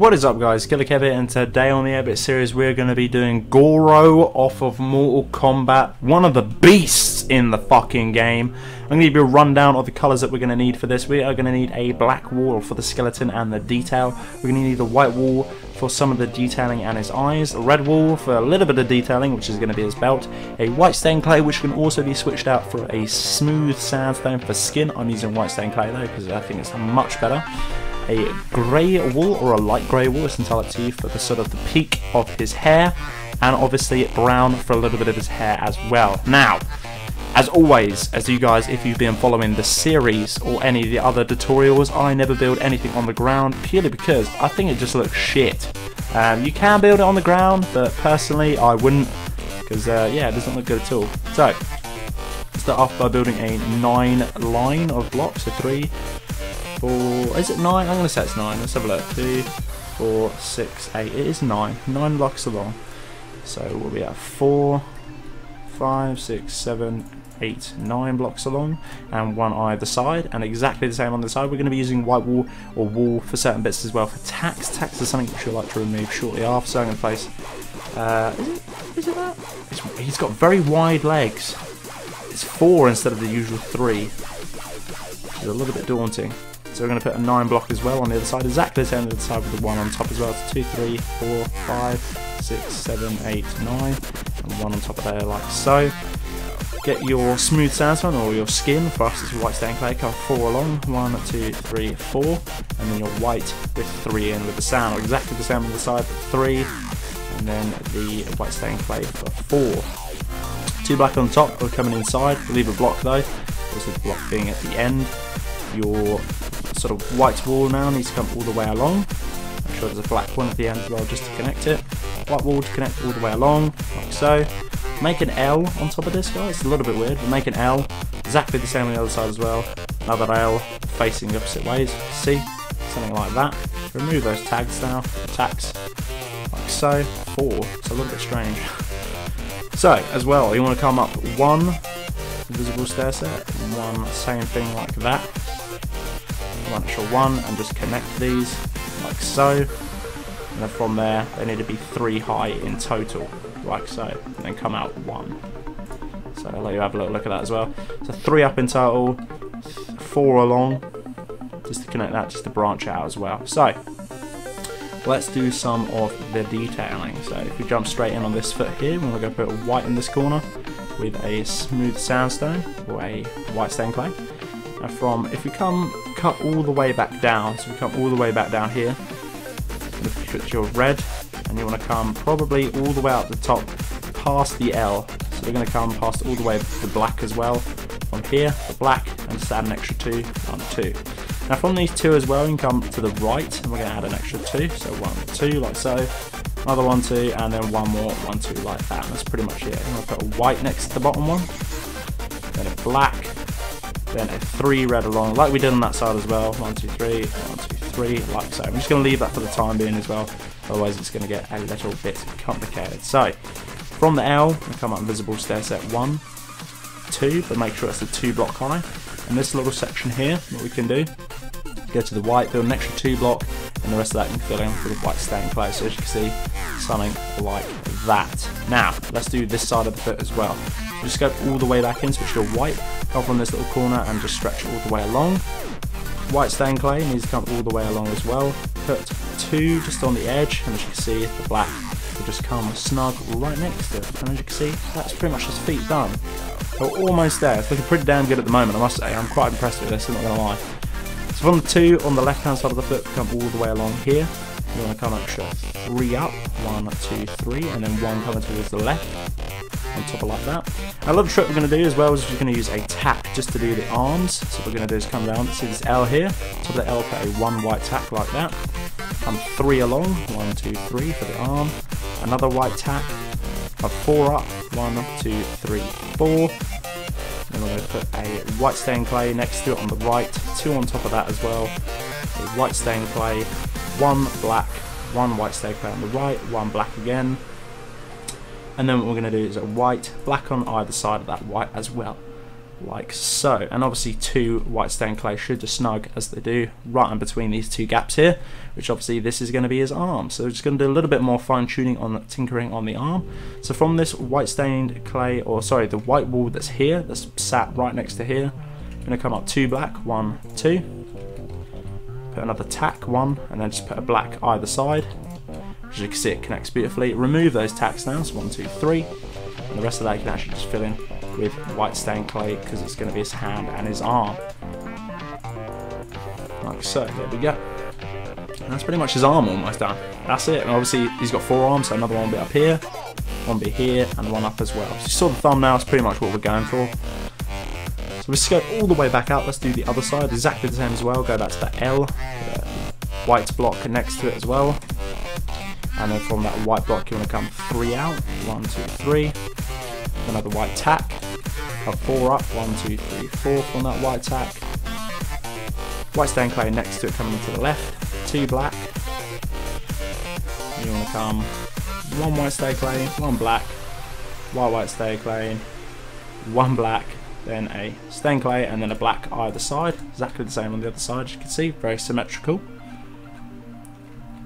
What is up guys, Killerkev here, and today on the 8-bit series we're going to be doing Goro off of Mortal Kombat, one of the beasts in the fucking game. I'm going to give you a rundown of the colours that we're going to need for this. We are going to need a black wall for the skeleton and the detail. We're going to need a white wall for some of the detailing and his eyes, a red wall for a little bit of detailing, which is going to be his belt, a white stained clay which can also be switched out for a smooth sandstone for skin. I'm using white stained clay though because I think it's much better. A grey wool or a light grey wool, it's entirely up to you, for the sort of the peak of his hair, and obviously brown for a little bit of his hair as well. Now, as always, as you guys, if you've been following the series or any of the other tutorials, I never build anything on the ground purely because I think it just looks shit. You can build it on the ground, but personally I wouldn't, because yeah, it doesn't look good at all. So, start off by building a 9 line of blocks, so 3, 4, is it 9? I'm going to say it's 9. Let's have a look. 2, 4, 6, 8. It is 9. 9 blocks along. So we'll be at 4, 5, 6, 7, 8, 9 blocks along, and one either side, and exactly the same on the side. We're going to be using white wool or wool for certain bits as well. For tacks, tacks is something which you'll like to remove shortly after. So I'm going to place. Is it that? He's got very wide legs. It's 4 instead of the usual 3. Which is a little bit daunting. So we're going to put a 9 block as well on the other side, exactly the same on the other side with the 1 on top as well. So 2, 3, 4, 5, 6, 7, 8, 9, and 1 on top of there like so. Get your smooth sandstone or your skin, for us it's white stained clay, cover 4 along, 1, 2, 3, 4, and then your white with 3 in with the sand, or exactly the same on the side for 3, and then the white stained clay for 4. 2 black on top, we're coming inside, we'll leave a block though, obviously the block being at the end. Your sort of white wall now needs to come all the way along. Make sure there's a black one at the end as well just to connect it. White wall to connect all the way along, like so. Make an L on top of this, guys. It's a little bit weird, but make an L exactly the same on the other side as well. Another L facing the opposite ways. See? Something like that. Remove those tags now. Tags. Like so. 4. It's a little bit strange. So, as well, you want to come up 1 invisible stair set, 1 same thing like that. 1 extra 1 and just connect these like so, and then from there they need to be 3 high in total like so, and then come out 1. So I'll let you have a little look at that as well. So 3 up in total, 4 along, just to connect that, just to branch out as well. So let's do some of the detailing. So if we jump straight in on this foot here, we're going to go put a white in this corner with a smooth sandstone or a white stained clay. And from, if we cut all the way back down, so we come all the way back down here, if you put your red, and you want to come probably all the way out the top past the L, so we're going to come past all the way to black as well, from here, the black, and just add an extra 2, 1, 2. Now from these 2 as well, you can come to the right, and we're going to add an extra 2, so 1, 2, like so, another 1, 2, and then 1 more, 1, 2, like that, and that's pretty much it. I'm going to put a white next to the bottom one, then a black, then a 3 red along, like we did on that side as well. 1, 2, 3, 1, 2, 3, like so. I'm just going to leave that for the time being as well, otherwise it's going to get a little bit complicated. So, from the L, we come up invisible stair set 1, 2, but make sure it's a 2 block high. And this little section here, what we can do, go to the white, build an extra 2 block, and the rest of that you can fill in with white stained clay. So as you can see, something like that. Now, let's do this side of the foot as well. Just go all the way back in, switch to white, come from this little corner and just stretch all the way along. White stained clay needs to come all the way along as well. Put 2 just on the edge, and as you can see, the black will just come snug right next to it. And as you can see, that's pretty much his feet done. We're almost there. It's looking pretty damn good at the moment, I must say. I'm quite impressed with this, I'm not going to lie. So from the 2 on the left hand side of the foot, come all the way along here. You want to come extra 3 up, 1, 2, 3, and then 1 coming towards the left, on top of like that. A little trick we're going to do as well is we're going to use a tack just to do the arms. So what we're going to do is come down, see this L here, top of the L put a 1 white tack like that, come 3 along, 1, 2, 3 for the arm, another white tack, a 4 up, 1, 2, 3, 4. Then we're going to put a white stained clay next to it on the right, 2 on top of that as well, a white stained clay, 1 black, 1 white stained clay on the right, 1 black again, and then what we're going to do is a white, black on either side of that white as well. like so. And obviously 2 white stained clay should just snug as they do right in between these 2 gaps here, which obviously this is going to be his arm. So we're just going to do a little bit more fine tuning on the tinkering on the arm. So from this white stained clay, or sorry, the white wall that's here, that's sat right next to here, I'm going to come up 2 black, 1, 2, put another tack, 1, and then just put a black either side. As you can see, it connects beautifully. Remove those tacks now, so 1, 2, 3, and the rest of that you can actually just fill in with white stained clay because it's going to be his hand and his arm. Like so, there we go. And that's pretty much his arm almost done. That's it. And obviously he's got 4 arms, so another one will be up here, one will be here, and one up as well. So you saw the thumbnail, it's pretty much what we're going for. So let's go all the way back out. Let's do the other side, exactly the same as well. Go back to the L, white block next to it as well. And then from that white block you want to come 3 out, 1, 2, 3. Another white tack, up 4 up, 1, 2, 3, 4 from that white tack. White stained clay next to it coming to the left, 2 black. You want to come 1 white stained clay, 1 black, white stained clay, 1 black, then a stained clay, and then a black either side. Exactly the same on the other side, as you can see, very symmetrical.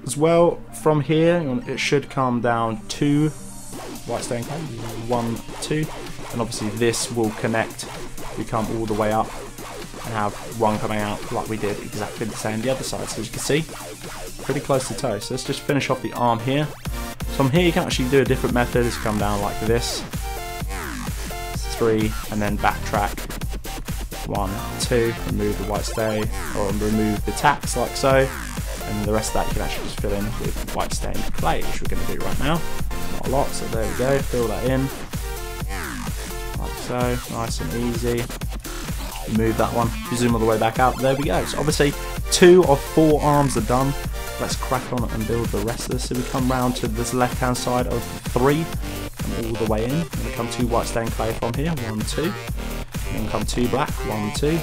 As well, from here, it should come down 2 white stained clay, 1, 2, and obviously this will connect, we come all the way up and have 1 coming out like we did exactly the same the other side. So as you can see, pretty close to toe. So let's just finish off the arm here. So from here you can actually do a different method. It's come down like this, 3, and then backtrack, 1, 2, remove the white stain, or remove the tacks like so. And the rest of that you can actually just fill in with white stained clay, which we're going to do right now. Not a lot, so there we go, fill that in. Like so, nice and easy. Move that one, zoom all the way back out, there we go. So obviously 2 of 4 arms are done. Let's crack on and build the rest of this. So we come round to this left hand side of 3, and all the way in. And we come 2 white stained clay from here, 1, 2. And then come 2 black, 1, 2.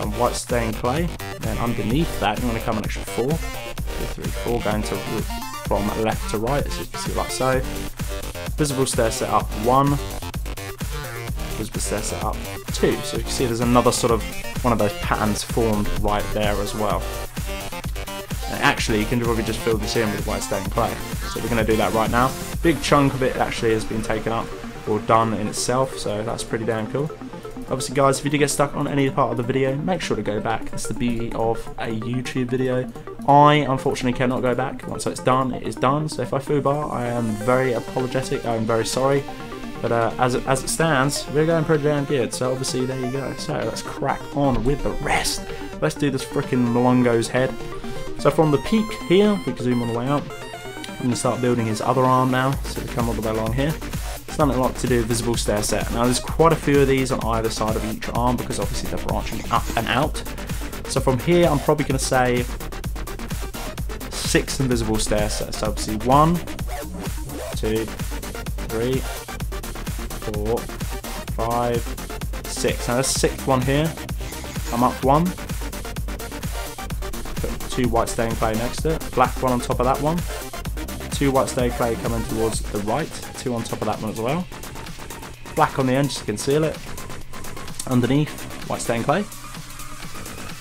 And white stained clay. Then underneath that you want to come an extra 4, 2, 3, 4, going to from left to right, as you can see like so. Visible stair set up 1, visible stair set up 2. So you can see there's another sort of one of those patterns formed right there as well. And actually you can probably just fill this in with white stained clay. So we're going to do that right now. Big chunk of it actually has been taken up or done in itself, so that's pretty damn cool. Obviously guys, if you do get stuck on any part of the video, make sure to go back. It's the beauty of a YouTube video. I unfortunately cannot go back. Once it's done, it is done. So if I foo bar, I am very apologetic. I am very sorry. But as it stands, we're going pretty damn good. So obviously there you go. So let's crack on with the rest. Let's do this frickin' Malongo's head. So from the peak here, we can zoom all the way out. I'm going to start building his other arm now. So we come all the way along here. Something like to do with visible stair set. Now there's quite a few of these on either side of each arm because obviously they're branching up and out. So from here I'm probably going to say 6 invisible stair sets. So obviously 1, 2, 3, 4, 5, 6. Now there's a 6th one here. I'm up 1. Put 2 white stained clay next to it. Black one on top of that one. 2 white stained clay coming towards the right, 2 on top of that one as well. Black on the end just to conceal it. Underneath, white stained clay.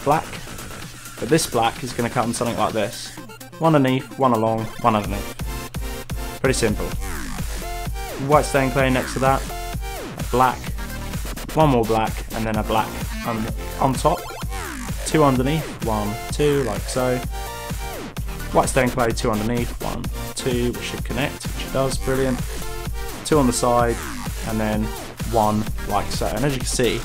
Black. But this black is going to come something like this. 1 underneath, 1 along, 1 underneath. Pretty simple. White stained clay next to that. A black. 1 more black, and then a black on top. 2 underneath, 1, 2, like so. White stained clay, 2 underneath, 1, 2, which should connect, which it does, brilliant. 2 on the side, and then 1 like so. And as you can see,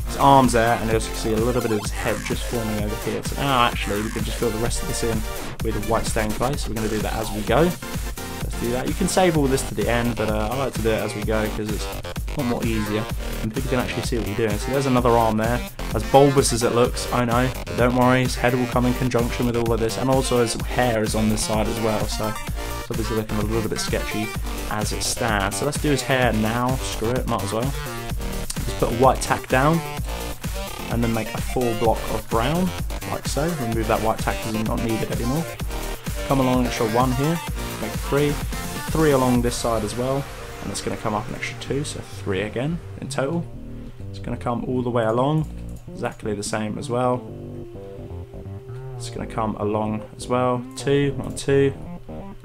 his arm's there, and as you can see a little bit of his head just forming over here. So now actually we can just fill the rest of this in with a white stained clay, so we're going to do that as we go. Let's do that. You can save all this to the end, but I like to do it as we go because it's a lot more easier, and people can actually see what you're doing. So there's another arm there. As bulbous as it looks, I know, but don't worry, his head will come in conjunction with all of this, and also his hair is on this side as well, so it's obviously looking a little bit sketchy as it stands. So let's do his hair now, screw it, might as well. Just put a white tack down, and then make a full block of brown, like so. Remove that white tack because it's not needed anymore. Come along an extra 1 here, make 3, 3 along this side as well, and it's going to come up an extra 2, so 3 again in total. It's going to come all the way along, exactly the same as well. It's going to come along as well. 2, 1, 2.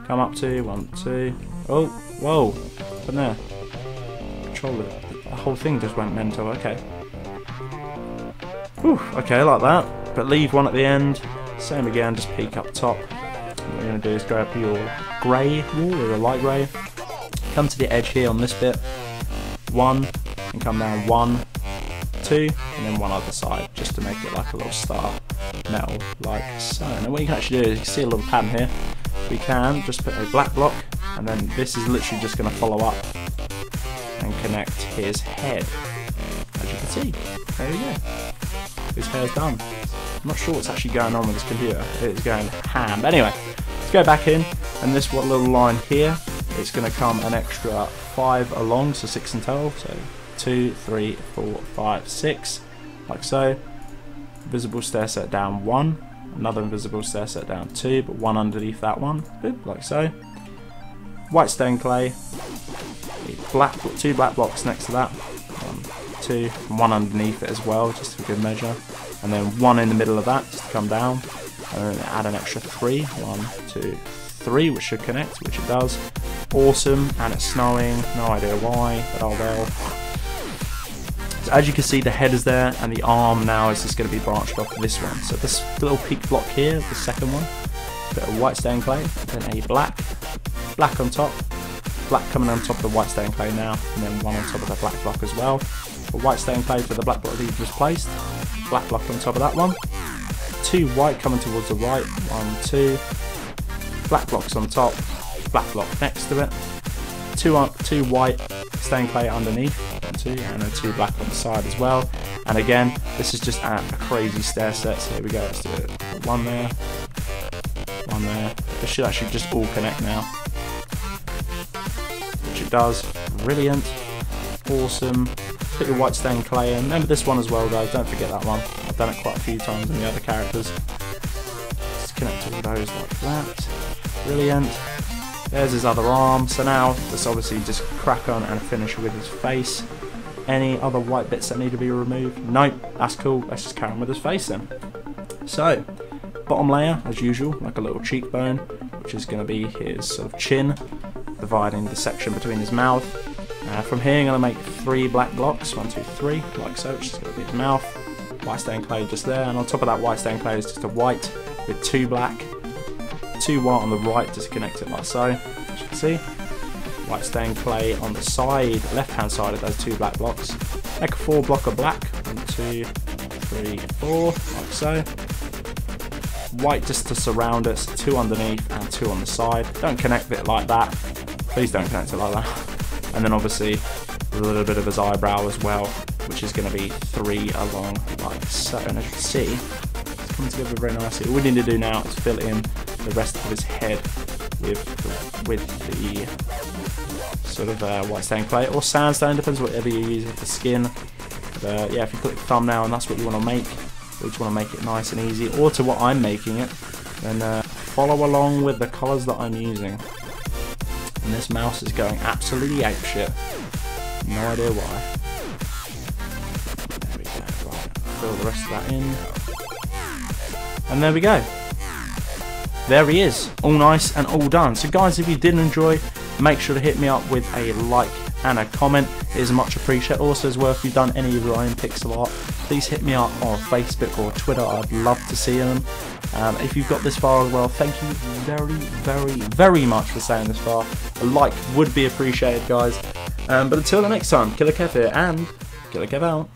Come up 2, 1, 2. Oh, whoa! From there. Control it. The whole thing just went mental. Okay. Whew, okay, like that. But leave one at the end. Same again, just peek up top. What you're going to do is grab your grey wall or a light grey. Come to the edge here on this bit. 1, and come down 1, 2, and then one other side, just to make it like a little star metal, like so. And what you can actually do is you can see a little pattern here. We can just put a black block, and then this is literally just going to follow up and connect his head. As you can see, there we go. His hair's done. I'm not sure what's actually going on with this computer. It's going ham. But anyway, let's go back in, and this little line here, it's going to come an extra 5 along, so 6 in total. So 2, 3, 4, 5, 6, like so. Invisible stair set down 1. Another invisible stair set down 2, but 1 underneath that one. Boop, like so. White stone clay. 2 black blocks next to that. 1, 2, and 1 underneath it as well, just for good measure. And then 1 in the middle of that, just to come down. And then add an extra 3. 1, 2, 3, which should connect, which it does. Awesome, and it's snowing. No idea why, but oh well. So as you can see, the head is there, and the arm now is just going to be branched off this one. So this little peak block here, the second one, a bit of white stain clay, then a black on top, black coming on top of the white stain clay now, and then 1 on top of the black block as well. A white stain clay for the black block that you've just placed, black block on top of that one, 2 white coming towards the right, 1, 2, black blocks on top, black block next to it, 2 white stain clay underneath, 1, 2, and then 2 black on the side as well. And again, this is just a crazy stair set, so here we go, let's do it. 1 there, 1 there. This should actually just all connect now, which it does. Brilliant, awesome. Put your white stain clay in. Remember this one as well, guys, don't forget that one. I've done it quite a few times in the other characters. Just connect all those like that. Brilliant. There's his other arm. So now let's obviously just crack on and finish with his face. Any other white bits that need to be removed? Nope, that's cool. Let's just carry on with his face then. So, bottom layer as usual, like a little cheekbone, which is going to be his sort of chin, dividing the section between his mouth. From here I'm going to make 3 black blocks, 1, 2, 3, like so, which is going to be his mouth. White stain clay just there, and on top of that white stain clay is just a white with 2 black, 2 white on the right, just connect it like so, as you can see. White stain clay on the side, left hand side of those 2 black blocks. Make a 4 block of black, 1, 2, 3, 4, like so. White just to surround us, 2 underneath and 2 on the side. Don't connect it like that, please don't connect it like that. And then obviously a little bit of his eyebrow as well, which is going to be 3 along like so. And as you can see, it's coming together very nicely. All we need to do now is fill in the rest of his head with the sort of white stain clay or sandstone, depends whatever you use for the skin. But yeah, if you click thumbnail and that's what you want to make, or you just want to make it nice and easy, or to what I'm making it, then follow along with the colours that I'm using. And this mouse is going absolutely apeshit. No idea why. There we go. Right, fill the rest of that in. And there we go. There he is. All nice and all done. So guys, if you did enjoy, make sure to hit me up with a like and a comment. It is much appreciated. Also as well, if you've done any of your own pixel art, please hit me up on Facebook or Twitter. I'd love to see them. If you've got this far as well, thank you very much for staying this far. A like would be appreciated, guys. But until the next time, Killerkev here, and Killerkev out.